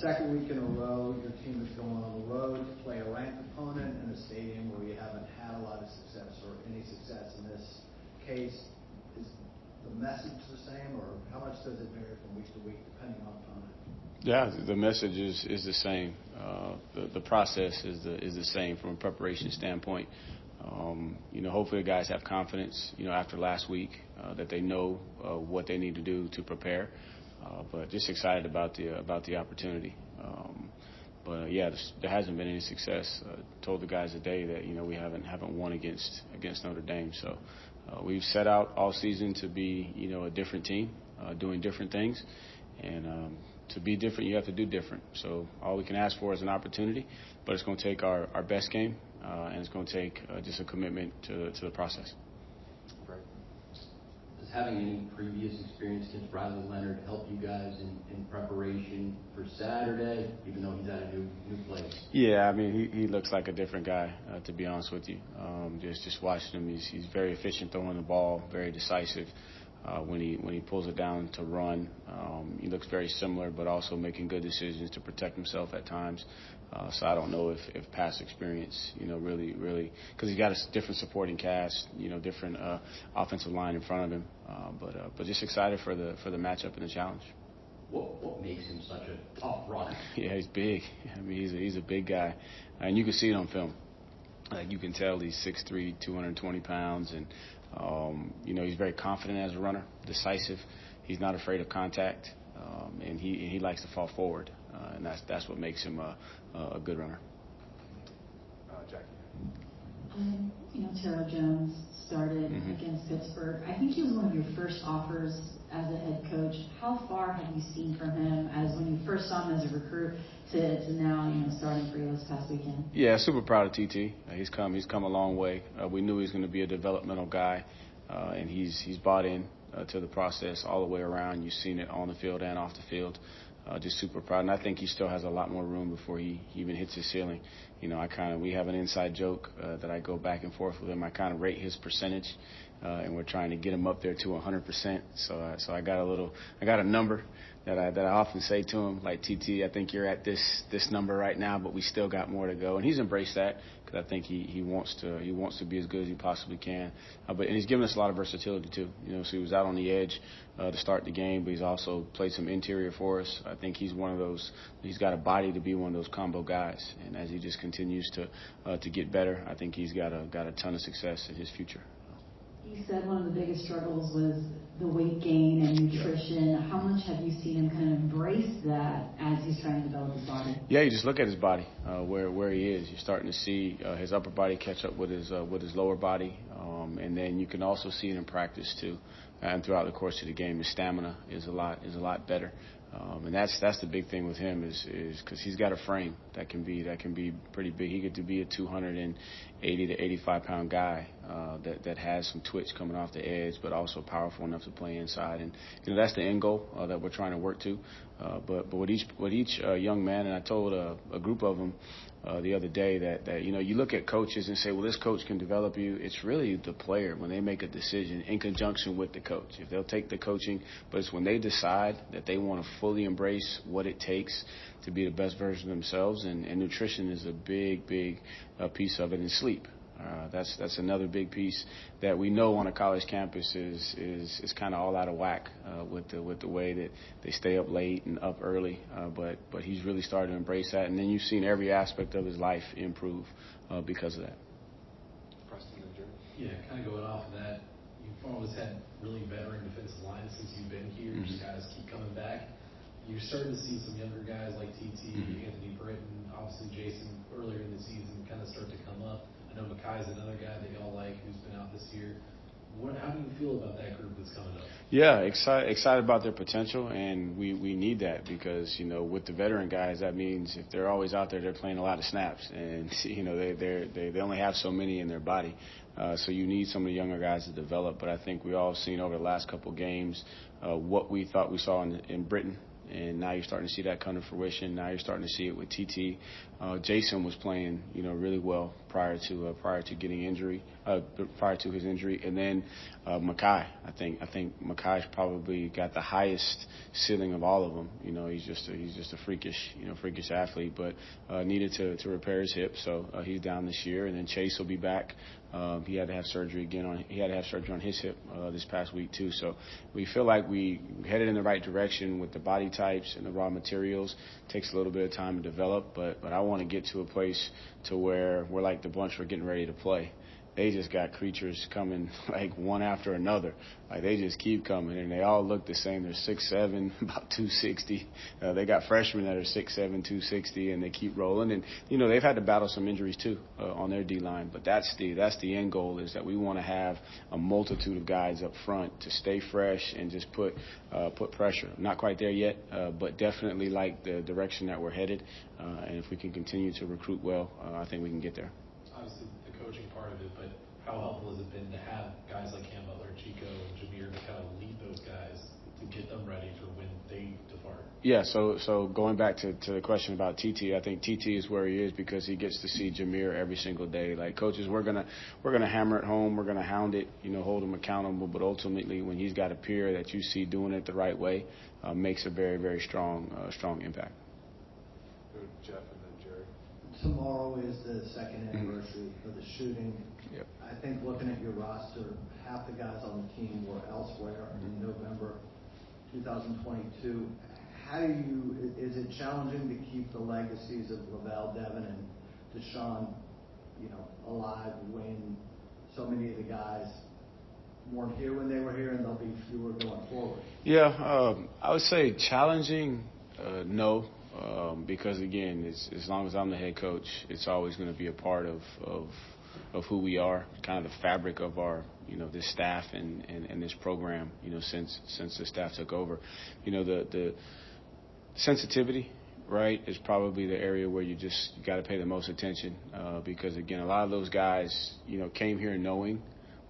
Second week in a row, your team is going on the road to play a ranked opponent in a stadium where you haven't had a lot of success or any success in this case. Is the message the same, or how much does it vary from week to week depending on opponent? Yeah, the message is the same. The process is the same from a preparation standpoint. Hopefully the guys have confidence, after last week, that they know what they need to do to prepare. But just excited about the opportunity. There hasn't been any success. Told the guys today that we haven't won against Notre Dame. So we've set out all season to be a different team, doing different things, and to be different you have to do different. So all we can ask for is an opportunity, but it's going to take our best game, and it's going to take just a commitment to the process. Right. Does having any previous experience against Riley Leonard help you guys in preparation for Saturday, even though he's at a new place? Yeah, I mean, he looks like a different guy, to be honest with you. Just watching him, he's very efficient throwing the ball, very decisive. When he pulls it down to run, he looks very similar, but also making good decisions to protect himself at times. So I don't know if past experience, really, because he's got a different supporting cast, different offensive line in front of him. But just excited for the matchup and the challenge. What makes him such a tough runner? Yeah, he's big. I mean, he's a big guy, and you can see it on film. You can tell he's 6'3", 220 pounds, and he's very confident as a runner, decisive. He's not afraid of contact, and he likes to fall forward, and that's what makes him a good runner. Jackie. Terrell Jones started against Pittsburgh. I think he was one of your first offers as a head coach. How far have you seen from him as when you first saw him as a recruit to now, starting for you this past weekend? Yeah, super proud of TT. He's come a long way. We knew he was going to be a developmental guy, and he's bought in to the process all the way around. You've seen it on the field and off the field. Just super proud, and I think he still has a lot more room before he even hits his ceiling. We have an inside joke that I go back and forth with him. I kind of rate his percentage, and we're trying to get him up there to 100%. So I got a number that I often say to him, like, TT, I think you're at this number right now, but we still got more to go. And he's embraced that because I think he wants to be as good as he possibly can. And he's given us a lot of versatility too. So he was out on the edge to start the game, but he's also played some interior for us. I think he's one of those. He's got a body to be one of those combo guys. And as he just continues to get better, I think he's got a ton of success in his future. You said one of the biggest struggles was the weight gain and nutrition. Yeah. How much have you seen him kind of embrace that as he's trying to develop his body? Yeah, you just look at his body, where he is. You're starting to see his upper body catch up with his lower body, and then you can also see it in practice too. And throughout the course of the game, his stamina is a lot better. And that's the big thing with him is because he's got a frame that can be pretty big. He get to be a 280 to 85 pound guy that has some twitch coming off the edge, but also powerful enough to play inside. And that's the end goal that we're trying to work to. But with each young man, and I told a group of them the other day that you look at coaches and say, well, this coach can develop you. It's really the player when they make a decision in conjunction with the coach. If they'll take the coaching, but it's when they decide that they want to fully embrace what it takes to be the best version of themselves. And nutrition is a big piece of it, and sleep. That's another big piece that we know on a college campus is kind of all out of whack with the way that they stay up late and up early. But he's really started to embrace that, and then you've seen every aspect of his life improve because of that. Preston and Jerry. Yeah, kind of going off of that, you've always had really veteran defensive lines since you've been here. Mm-hmm. Just guys keep coming back. You're starting to see some younger guys like TT, Anthony Britton, obviously Jason earlier in the season kind of start to come up. I know Makai's another guy that y'all like who's been out this year. How do you feel about that group that's coming up? Yeah, excited about their potential, and we need that because, with the veteran guys, that means if they're always out there, they're playing a lot of snaps, and, they only have so many in their body. So you need some of the younger guys to develop, but I think we all seen over the last couple games what we thought we saw in Britain. And now you're starting to see that come to fruition. Now you're starting to see it with TT. Jason was playing, really well prior to getting injury, prior to his injury. And then Mekhi. I think Mekhi's probably got the highest ceiling of all of them. He's just a freakish athlete, but needed to repair his hip, so he's down this year. And then Chase will be back. He had to have surgery on his hip this past week too. So we feel like we headed in the right direction with the body types and the raw materials. Takes a little bit of time to develop, but I want to get to a place to where we're like the bunch we're getting ready to play. They just got creatures coming like one after another. Like they just keep coming, and they all look the same. They're 6'7", about 260. They got freshmen that are 6'7", 260, and they keep rolling. And they've had to battle some injuries too on their D line. But that's the end goal, is that we want to have a multitude of guys up front to stay fresh and just put pressure. Not quite there yet, but definitely like the direction that we're headed. And if we can continue to recruit well, I think we can get there. Obviously, the coaching part of it, but how helpful has it been to have guys like Cam Butler, Chico, and Jameer to kind of lead those guys to get them ready for when they depart? Yeah, so going back to the question about TT, I think TT is where he is because he gets to see Jameer every single day. Like, coaches, we're gonna hammer it home, we're gonna hound it, hold him accountable, but ultimately when he's got a peer that you see doing it the right way, makes a very, very strong impact. Go to Jeff and then Jerry. Tomorrow is the second anniversary of the shooting. Yep. I think looking at your roster, half the guys on the team were elsewhere in November 2022. Is it challenging to keep the legacies of Lavelle, Devin, and Deshaun, alive when so many of the guys weren't here when they were here, and there'll be fewer going forward? Yeah, I would say challenging, no. Because again, as long as I'm the head coach, it's always going to be a part of who we are, kind of the fabric of our, this staff and this program, since the staff took over. The sensitivity, right, is probably the area where you got to pay the most attention, because again, a lot of those guys, came here knowing,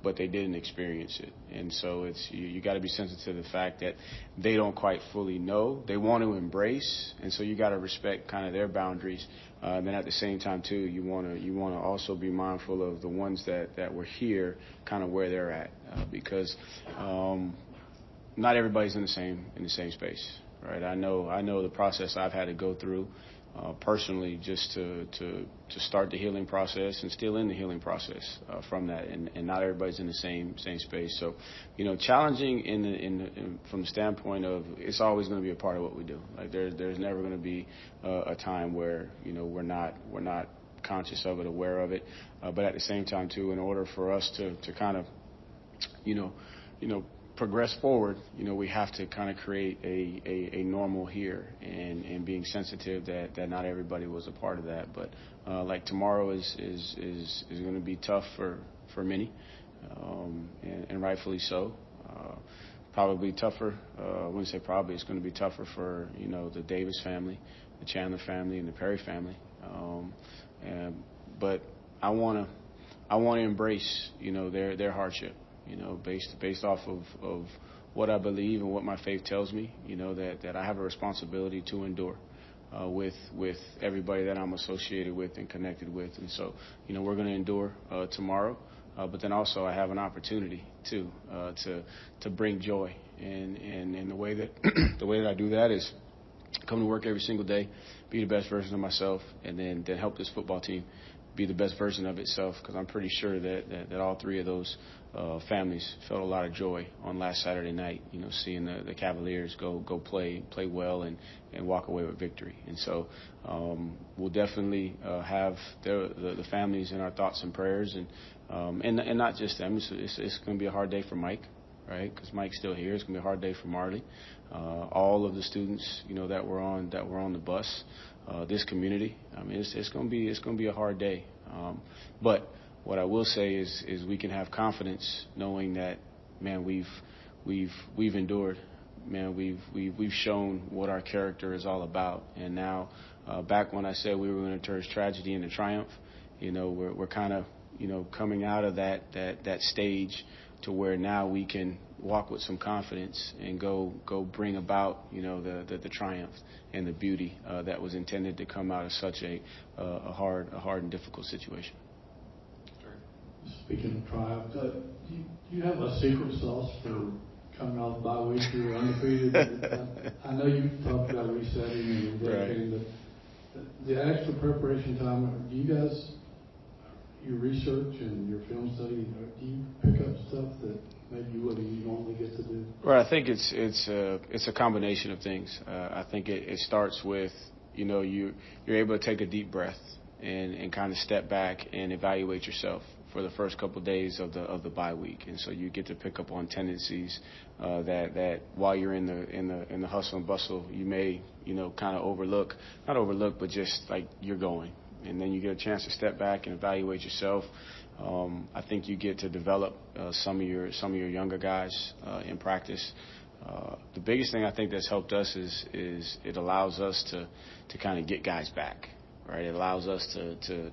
but they didn't experience it. And so it's you got to be sensitive to the fact that they don't quite fully know. They want to embrace, and so you got to respect kind of their boundaries. And then at the same time too, you want to also be mindful of the ones that were here, kind of where they're at, because not everybody's in the same space, right? I know the process I've had to go through personally just to start the healing process, and still in the healing process from that, and not everybody's in the same space. So, challenging from the standpoint of it's always going to be a part of what we do. Like there's never going to be a time where we're not conscious of it, aware of it. But at the same time too, in order for us to kind of progress forward, we have to kind of create a normal here, and being sensitive that not everybody was a part of that. But like tomorrow is going to be tough for many, and rightfully so. Probably tougher. I wouldn't say probably. It's going to be tougher for the Davis family, the Chandler family, and the Perry family. But I want to embrace their hardship. Based off of what I believe and what my faith tells me, that I have a responsibility to endure with everybody that I'm associated with and connected with. And so, we're going to endure tomorrow, but then also I have an opportunity to bring joy. And the way that I do that is come to work every single day, be the best version of myself, and then help this football team be the best version of itself, because I'm pretty sure that all three of those families felt a lot of joy on last Saturday night, seeing the Cavaliers go play well and walk away with victory. And so we'll definitely have the families in our thoughts and prayers, and not just them. It's going to be a hard day for Mike, right? Because Mike's still here. It's going to be a hard day for Marley. All of the students, that were on the bus. This community. I mean, it's going to be a hard day. But what I will say is we can have confidence knowing that, man, we've endured. Man, we've shown what our character is all about. And now, back when I said we were going to turn tragedy into triumph, we're kind of coming out of that stage to where now we can walk with some confidence and go bring about, you know, the triumph and the beauty that was intended to come out of such a hard and difficult situation. Speaking of triumph, do you have a secret sauce for coming off bye week? You're undefeated. I know you talked about resetting and rotating, but the extra preparation time, do you guys, your research and your film study, do you pick up stuff that maybe you wouldn't normally get to do? Well, I think it's a combination of things. I think it starts with, you know, you're able to take a deep breath and kind of step back and evaluate yourself for the first couple of days of the bye week, and so you get to pick up on tendencies that while you're in the hustle and bustle, you may, you know, kind of not overlook, but just like you're going, and then you get a chance to step back and evaluate yourself. I think you get to develop some of your younger guys in practice. The biggest thing I think that's helped us is it allows us to kind of get guys back. Right, it allows us to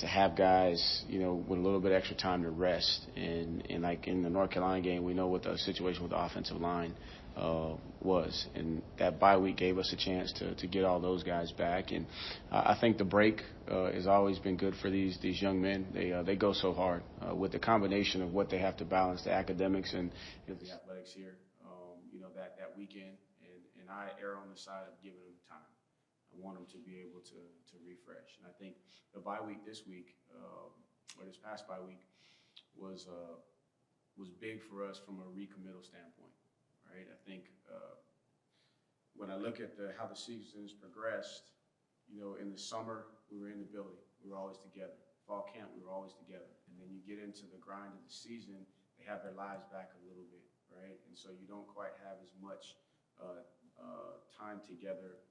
have guys, you know, with a little bit extra time to rest. And like in the North Carolina game, we know what the situation with the offensive line was, and that bye week gave us a chance to get all those guys back. And I think the break has always been good for these young men. They go so hard with the combination of what they have to balance, the academics and the athletics here. You know, that weekend, and I err on the side of giving them time. I want them to be able to refresh. And I think the bye week this week, or this past bye week, was big for us from a recommittal standpoint, right? I think when I look at how the season's progressed, you know, in the summer, we were in the building. We were always together. Fall camp, we were always together. And then you get into the grind of the season, they have their lives back a little bit, right? And so you don't quite have as much time together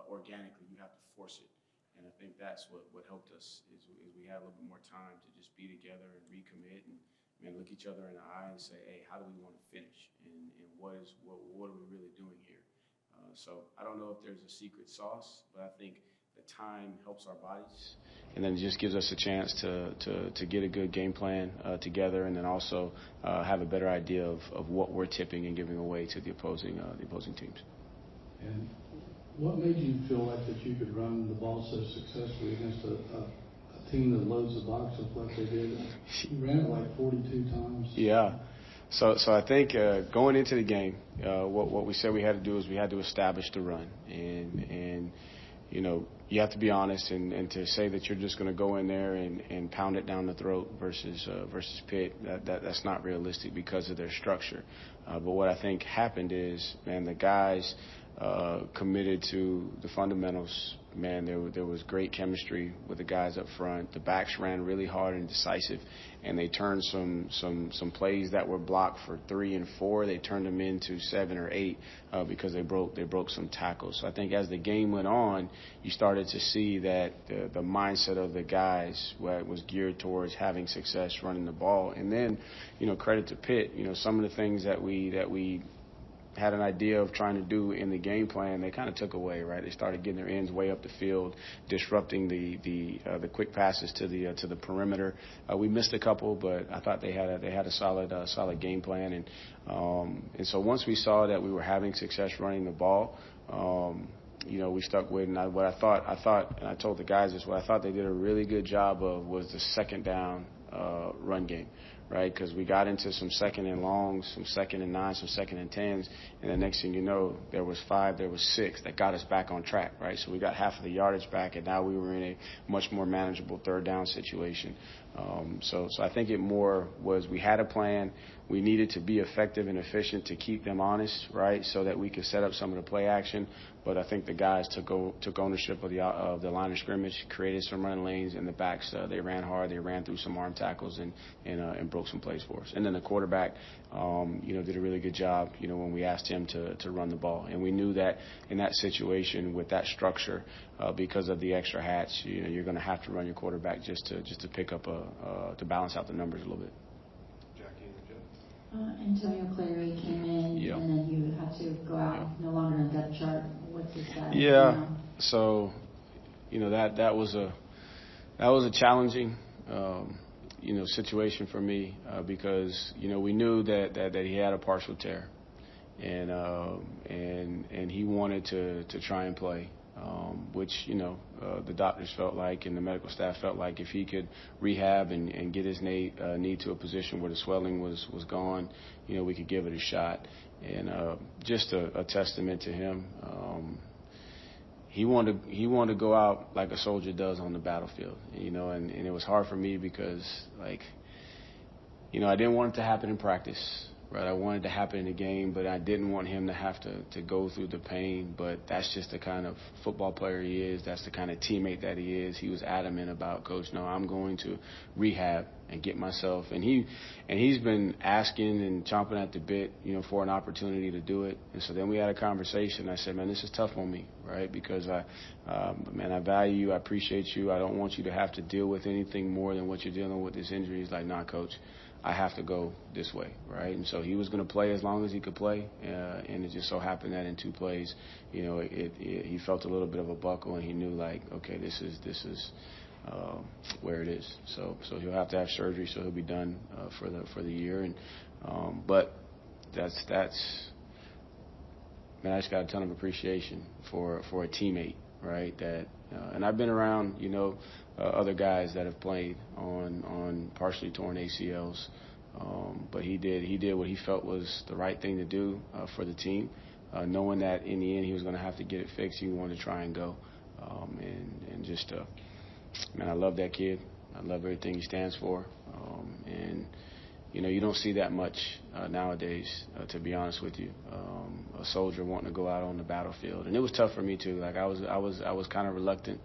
organically. You have to force it. And I think that's what helped us is we had a little bit more time to just be together and recommit and look each other in the eye and say, hey, how do we want to finish? And what are we really doing here? So I don't know if there's a secret sauce, but I think the time helps our bodies. And then it just gives us a chance to get a good game plan together, and then also have a better idea of what we're tipping and giving away to the opposing teams. And what made you feel like that you could run the ball so successfully against a team that loads the box up like they did? You ran it like 42 times. Yeah. So I think going into the game, what we said we had to do is we had to establish the run, and you know, you have to be honest and to say that you're just going to go in there and pound it down the throat versus Pitt, that's not realistic because of their structure. But what I think happened is, man, the guys committed to the fundamentals. Man, there was great chemistry with the guys up front. The backs ran really hard and decisive, and they turned some plays that were blocked for 3 and 4. They turned them into 7 or 8 because they broke some tackles. So I think as the game went on, you started to see that the mindset of the guys was geared towards having success running the ball. And then, you know, credit to Pitt, you know, some of the things that we had an idea of trying to do in the game plan, they kind of took away, right? They started getting their ends way up the field, disrupting the quick passes to the perimeter. We missed a couple, but I thought they had a solid game plan, and so once we saw that we were having success running the ball, you know, we stuck with it. And what I thought, and I told the guys this, what I thought they did a really good job of was the second down run game. Right, because we got into some second and longs, some second and 9s, some second and 10s, and the next thing you know, there was 5, there was 6 that got us back on track, right? So we got half of the yardage back, and now we were in a much more manageable third down situation. So I think it more was we had a plan. We needed to be effective and efficient to keep them honest, right, so that we could set up some of the play action. But I think the guys took ownership of the line of scrimmage, created some running lanes, and the backs they ran hard. They ran through some arm tackles and broke some plays for us. And then the quarterback, you know, did a really good job. You know, when we asked him to run the ball, and we knew that in that situation with that structure, because of the extra hats, you know, you're going to have to run your quarterback just to pick up to balance out the numbers a little bit. Antonio Clary came in, Yeah. and then you had to go out, no longer in depth chart. What's his status? Yeah. now? So, you know, that was a challenging situation for me because we knew that he had a partial tear, and he wanted to try and play, which the doctors felt like and the medical staff felt like if he could rehab and get his knee to a position where the swelling was gone, we could give it a shot. And just a testament to him. He wanted to go out like a soldier does on the battlefield, and it was hard for me because, I didn't want it to happen in practice, right? I wanted it to happen in the game, but I didn't want him to have to go through the pain. But that's just the kind of football player he is. That's the kind of teammate that he is. He was adamant about, Coach, no, I'm going to rehab and get myself. And he's been asking and chomping at the bit, for an opportunity to do it. And so then we had a conversation. I said, man, this is tough on me, right? Because I value you. I appreciate you. I don't want you to have to deal with anything more than what you're dealing with this injury. He's like, nah, Coach, I have to go this way, right? And so he was going to play as long as he could play, and it just so happened that in 2 plays, he felt a little bit of a buckle, and he knew, okay, this is where it is. So he'll have to have surgery, so he'll be done for the year. And but that's man, I just got a ton of appreciation for a teammate, right? That and I've been around, other guys that have played on partially torn ACLs, but he did what he felt was the right thing to do for the team, knowing that in the end he was going to have to get it fixed. He wanted to try and go, and just man, I love that kid. I love everything he stands for, and you don't see that much nowadays, to be honest with you. A soldier wanting to go out on the battlefield, and it was tough for me too. I was kind of reluctant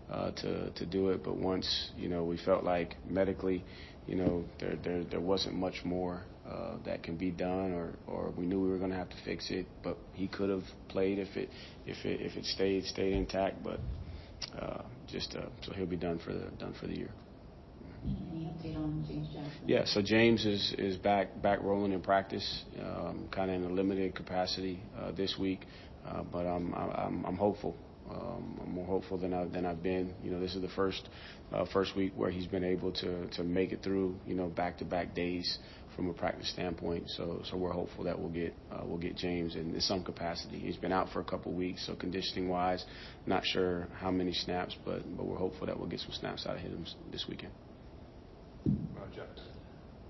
to do it, but once we felt like medically, there wasn't much more that can be done, or we knew we were going to have to fix it. But he could have played if it stayed intact. But so he'll be done for the year. Any update on James Jackson? Yeah, so James is back rolling in practice, kind of in a limited capacity this week, but I'm hopeful. I'm more hopeful than I've been. This is the first week where he's been able to make it through back-to-back days from a practice standpoint. So we're hopeful that we'll get James in some capacity. He's been out for a couple weeks, so conditioning wise, not sure how many snaps, but we're hopeful that we'll get some snaps out of him this weekend. Jeff.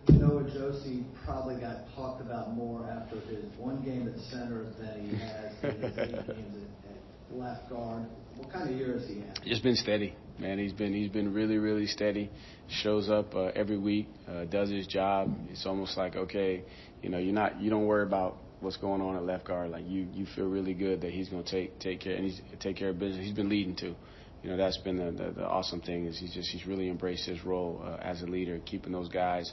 Noah Josie probably got talked about more after his one game at center than he has in his 8 games at left guard. What kind of year has he had? Just been steady, man. He's been really, really steady. Shows up every week, does his job. It's almost like, okay, you don't worry about what's going on at left guard. Like you feel really good that he's going to take care of business. He's been leading too. That's been the awesome thing is he's really embraced his role as a leader, keeping those guys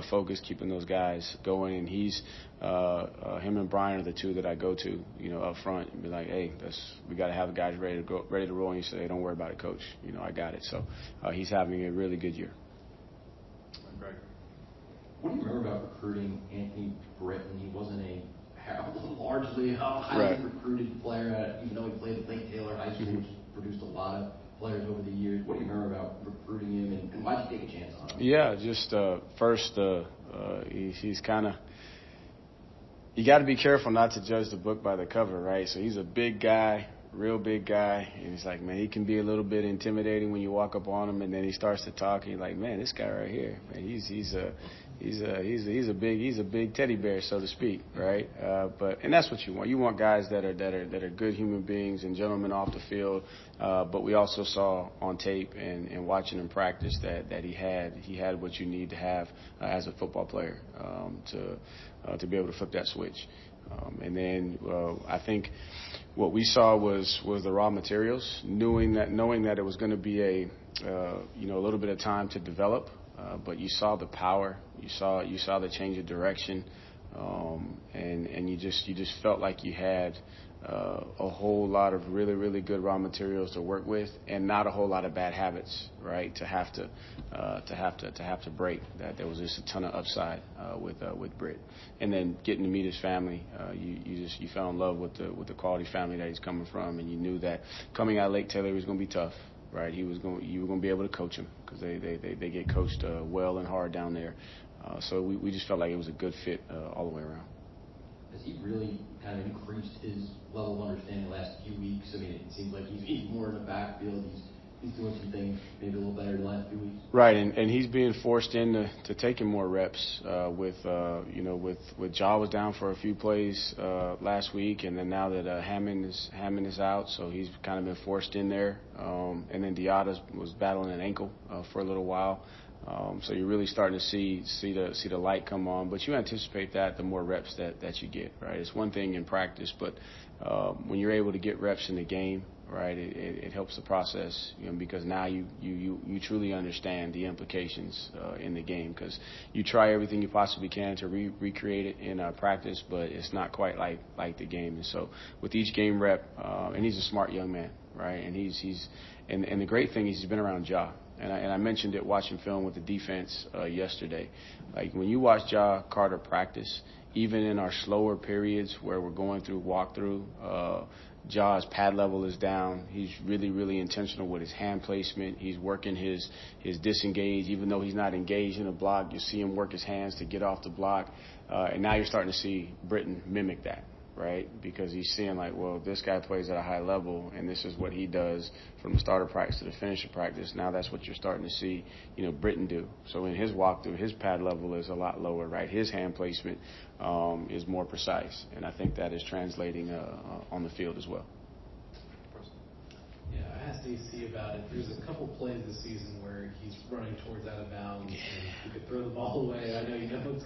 focused, keeping those guys going. And he's him and Brian are the 2 that I go to, up front and be like, hey, we got to have the guys ready to roll. And you say, hey, don't worry about it, Coach. I got it. So he's having a really good year. Greg. What do you remember about recruiting Anthony Britton? He wasn't largely highly recruited player, even though he played at Lake Taylor High School, which produced a lot of players over the years. What do you remember about recruiting him, and why did you take a chance on him? Yeah, just first, he's kind of. You got to be careful not to judge the book by the cover, right? So he's a big guy, real big guy, and it's like, man, he can be a little bit intimidating when you walk up on him, and then he starts to talk, and you're like, man, this guy right here, man, he's a big teddy bear, so to speak, right? And that's what you want. You want guys that are good human beings and gentlemen off the field. But we also saw on tape and watching him practice that he had what you need to have as a football player to be able to flip that switch. And then I think what we saw was the raw materials, knowing that it was going to be a little bit of time to develop. But you saw the power, you saw the change of direction, and you just felt like you had a whole lot of really, really good raw materials to work with, and not a whole lot of bad habits, right? To have to break. That there was just a ton of upside with Britt, and then getting to meet his family, you fell in love with the quality family that he's coming from, and you knew that coming out of Lake Taylor was going to be tough. right? You were going to be able to coach him because they get coached well and hard down there. So we just felt like it was a good fit all the way around. Has he really kind of increased his level of understanding the last few weeks? I mean, it seems like he's more in the backfield. He's doing some things maybe a little better the last few weeks. Right, and he's being forced into taking more reps with Ja was down for a few plays last week, and then now that Hammond is out, so he's kind of been forced in there. And then Diatta was battling an ankle for a little while. So you're really starting to see the light come on, but you anticipate that the more reps that you get, right? It's one thing in practice, but when you're able to get reps in the game, right, it helps the process, because now you truly understand the implications in the game, because you try everything you possibly can to recreate it in practice, but it's not quite like the game. And so with each game rep, and he's a smart young man, right, and and the great thing is he's been around Ja. And I mentioned it watching film with the defense yesterday. Like when you watch Ja Carter practice, even in our slower periods where we're going through walkthrough, Ja's pad level is down. He's really, really intentional with his hand placement. He's working his disengage. Even though he's not engaged in a block, you see him work his hands to get off the block. And now you're starting to see Britton mimic that, right? Because he's seeing like, well, this guy plays at a high level, and this is what he does from the start of practice to the finish of practice. Now that's what you're starting to see, Britton do. So in his walkthrough, his pad level is a lot lower, right? His hand placement is more precise, and I think that is translating on the field as well. Yeah, I asked AC about it. There's a couple plays this season where he's running towards out of bounds, and he could throw the ball away. I know you know it's.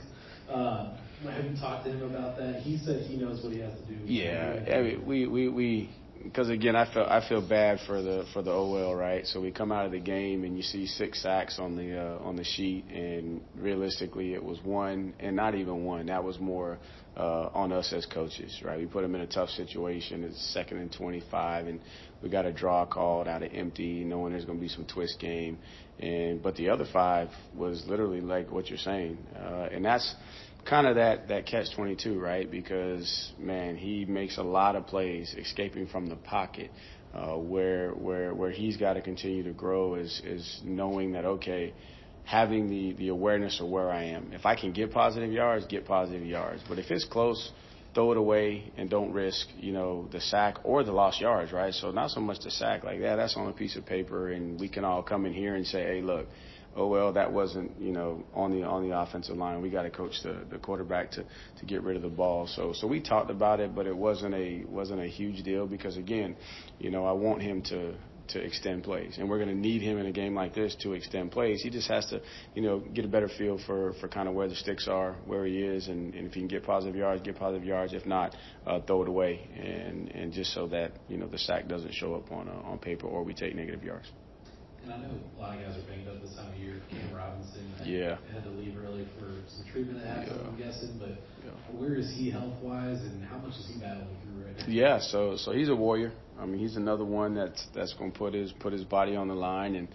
Have you talked to him about that? He said he knows what he has to do. Yeah, I mean, we because again, I feel bad for the OL, right? So we come out of the game and you see 6 sacks on the sheet, and realistically it was 1, and not even 1. That was more on us as coaches, right? We put him in a tough situation. It's 2nd and 25, and we got a draw called out of empty, knowing there's going to be some twist game, but the other 5 was literally like what you're saying, and that's kind of that catch-22, right? Because, man, he makes a lot of plays escaping from the pocket, where he's got to continue to grow is knowing that, okay, having the awareness of where I am. If I can get positive yards, get positive yards. But if it's close, throw it away and don't risk, the sack or the lost yards, right? So not so much the sack like that. That's on a piece of paper, and we can all come in here and say, hey, look, oh, well, that wasn't, on the offensive line. We got to coach the quarterback to get rid of the ball. So we talked about it, but it wasn't a huge deal because, again, I want him to extend plays. And we're going to need him in a game like this to extend plays. He just has to, get a better feel for kind of where the sticks are, where he is, and if he can get positive yards, get positive yards. If not, throw it away, and just so that, the sack doesn't show up on paper or we take negative yards. And I know a lot of guys are banged up this time of year. Cam Robinson had to leave early for some treatment that happened, I'm guessing. But where is he health-wise, and how much is he battling through right now? Yeah, so he's a warrior. I mean, he's another one that's going to put his body on the line, and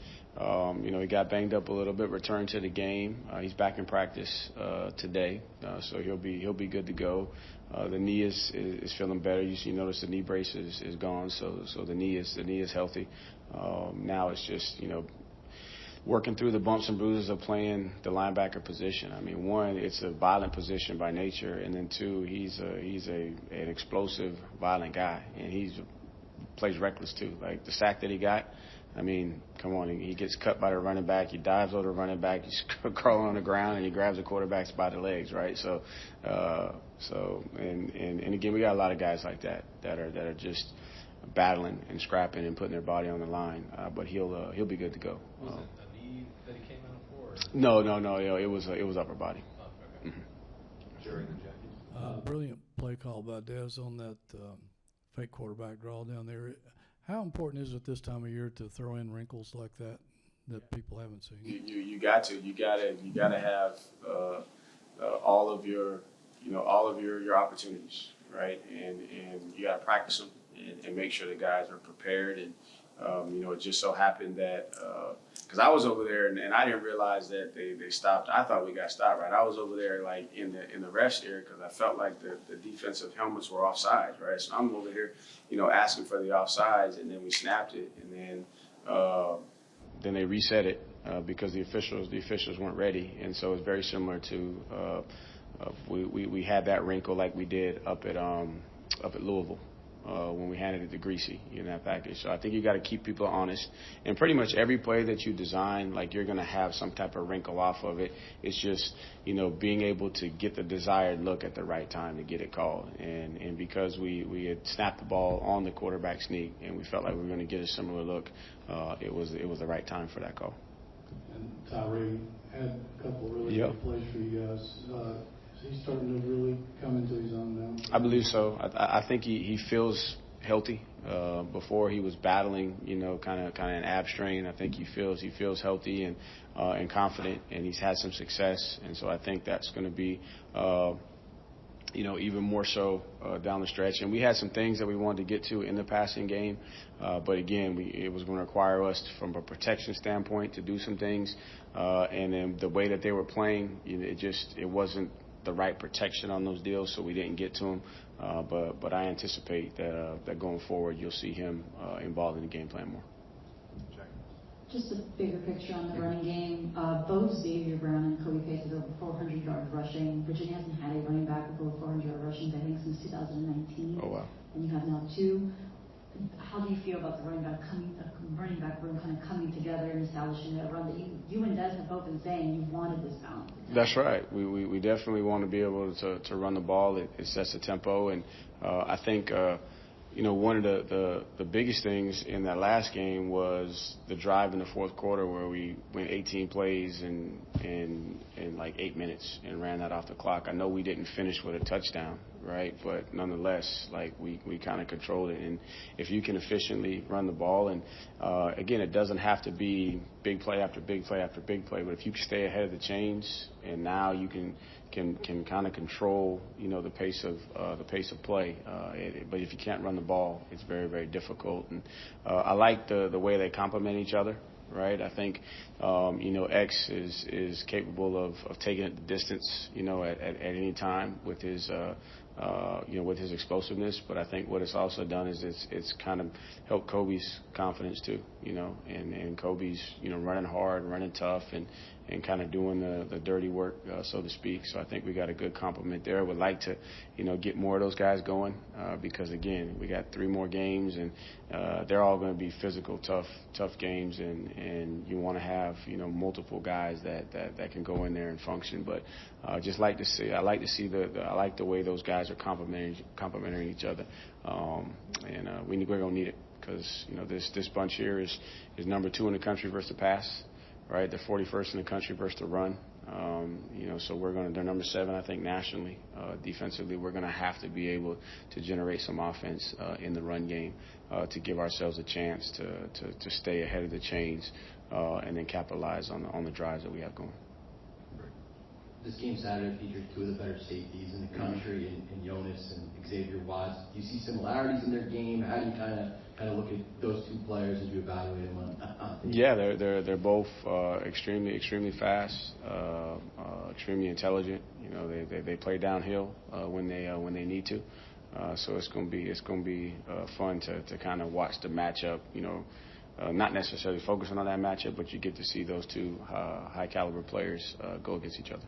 he got banged up a little bit, returned to the game. He's back in practice today, so he'll be good to go. The knee is feeling better. You notice the knee brace is gone, so the knee is healthy. Now it's just working through the bumps and bruises of playing the linebacker position. I mean, 1, it's a violent position by nature, and then 2, he's an explosive, violent guy, and he plays reckless too. Like the sack that he got, I mean, come on, he gets cut by the running back, he dives over the running back, he's crawling on the ground, and he grabs the quarterback by the legs, right? So and again, we got a lot of guys like that are just battling and scrapping and putting their body on the line, but he'll be good to go. Was it a knee that he came out for? No, it was upper body. Oh, okay. Jerry and Jackie. Brilliant play call by Dez on that fake quarterback draw down there. How important is it this time of year to throw in wrinkles like that people haven't seen? You got to have all of your opportunities, right? And you got to practice them and make sure the guys are prepared. And it just so happened that because I was over there and I didn't realize that they stopped. I thought we got stopped, right? I was over there like in the rest area because I felt like the defensive helmets were offsides, right? So I'm over here, asking for the offsides, and then we snapped it, and then then they reset it because the officials weren't ready, and so it's very similar to we had that wrinkle like we did up at Louisville. When we handed it to Greasy in that package. So I think you got to keep people honest. And pretty much every play that you design, like you're going to have some type of wrinkle off of it. It's just, being able to get the desired look at the right time to get it called. And because we had snapped the ball on the quarterback sneak and we felt like we were going to get a similar look, it was the right time for that call. And Tyree had a couple of really good plays for you guys. He's starting to really come into his own now. I believe so. I think he feels healthy. Before he was battling, kind of an ab strain. I think he feels healthy and confident, and he's had some success. And so I think that's going to be, even more so down the stretch. And we had some things that we wanted to get to in the passing game, but again, it was going to require us from a protection standpoint to do some things. And then the way that they were playing, it wasn't the right protection on those deals, so we didn't get to him. But I anticipate that going forward, you'll see him involved in the game plan more. Just a bigger picture on the running game. Both Xavier Brown and Kobe Pace have over 400 yards rushing. Virginia hasn't had a running back with over 400 yard rushing, I think, since 2019. Oh, wow. And you have now two. How do you feel about the running back room kind of coming together and establishing that run that you and Des have both been saying you wanted this balance? That's right. We definitely want to be able to run the ball. It sets the tempo, and I think one of the biggest things in that last game was the drive in the fourth quarter where we went 18 plays in like 8 minutes and ran that off the clock. I know we didn't finish with a touchdown, right? But nonetheless, like we kind of controlled it. And if you can efficiently run the ball, and again, it doesn't have to be big play after big play after big play, but if you can stay ahead of the chains, and now you can kind of control, the pace of play. But if you can't run the ball, it's very, very difficult. And I like the way they complement each other. Right, I think X is capable of taking it the distance, at any time with his with his explosiveness. But I think what it's also done is it's kind of helped Kobe's confidence too, and Kobe's running hard, running tough, and kind of doing the dirty work, so to speak. So I think we got a good complement there. Would like to get more of those guys going because again we got 3 more games and they're all going to be physical, tough games, and you want to have multiple guys that can go in there and function. But I like to see the way those guys are complementing each other, and we're going to need it because this bunch here is number 2 in the country versus the pass, right? They're 41st in the country versus the run. So they're number 7, I think, nationally. Defensively, we're going to have to be able to generate some offense in the run game to give ourselves a chance to stay ahead of the chains and then capitalize on the drives that we have going. This game Saturday featured 2 of the better safeties in the country, in Jonas and Xavier Watts. Do you see similarities in their game? How do you kind of look at those 2 players as you evaluate them on? Yeah, they're both extremely fast, extremely intelligent. They play downhill when they need to. So it's going to be fun to kind of watch the matchup. Not necessarily focusing on that matchup, but you get to see those 2 high caliber players go against each other.